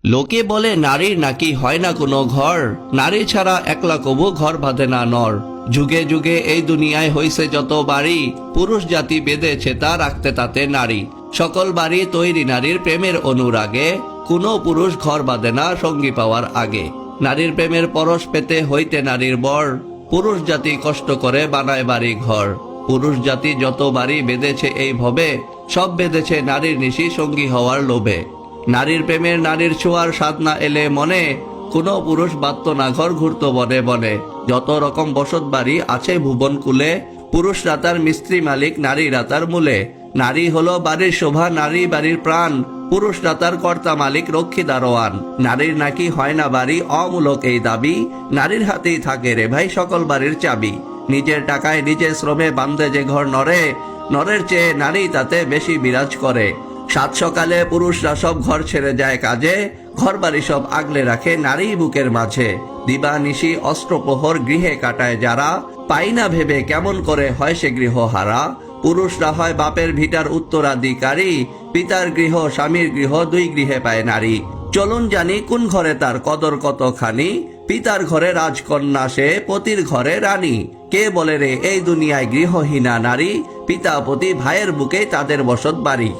লোকে বলে নারীর নাকি হয় না কোনো ঘর, নারী ছাড়া একলা কবু ঘর বাঁধে না নর। যুগে যুগে এই দুনিয়ায় হইছে যত বাড়ি, পুরুষ জাতি বেঁধেছে তা রাখতে তাতে নারী। সকল বাড়ি তৈরি নারীর প্রেমের অনুরাগে, কোনো পুরুষ ঘর বাঁধে না সঙ্গী পাওয়ার আগে। নারীর প্রেমের পরশ পেতে হইতে নারীর বর, পুরুষ জাতি কষ্ট করে বানায় বাড়ি ঘর। পুরুষ জাতি যত বাড়ি বেঁধেছে এই ভবে, সব বেঁধেছে নারীর নিশি সঙ্গী হওয়ার লোভে। নারীর প্রেমের নারীর ছোঁয়ার স্বাদ না এলে মনে, কোনো পুরুষ বাঁধত না ঘর ঘুরত বনে বনে। যত রকম বসত বাড়ি আছে ভুবন কুলে, পুরুষরা তার মিস্ত্রি মালিক, নারীরা তার মূলে। নারী হলো বাড়ির শোভা, নারী বাড়ির প্রাণ, পুরুষরা তার কর্তা মালিক, রক্ষী দারোয়ান। নারীর নাকি হয় না বাড়ি, অমূলক এই দাবি, নারীর হাতেই থাকে রে ভাই সকল বাড়ির চাবি। নিজের টাকায় নিজের শ্রমে বান্ধে যে ঘর নরে, নরের চেয়ে নারী তাতে বেশি বিরাজ করে। সাত সকালে পুরুষরা সব ঘর ছেড়ে যায় কাজে, ঘর বাড়ি সব আগলে রাখে নারী বুকের মাঝে। দিবা নিশি অস্ত্রপ্রহর গৃহে কাটায় যারা, পাই না ভেবে কেমন করে হয় সে গৃহ হারা। পুরুষরা হয় বাপের ভিটার উত্তরাধিকারী, পিতার গৃহ স্বামীর গৃহ দুই গৃহে পায় নারী। চলুন জানি কোন ঘরে তার কদর কতখানি, পিতার ঘরে রাজকন্যা সে, পতির ঘরে রানী। কে বলে রে এই দুনিয়ায় গৃহহীনা নারী, পিতা পতি ভাইয়ের বুকে তাদের বসত বাড়ি।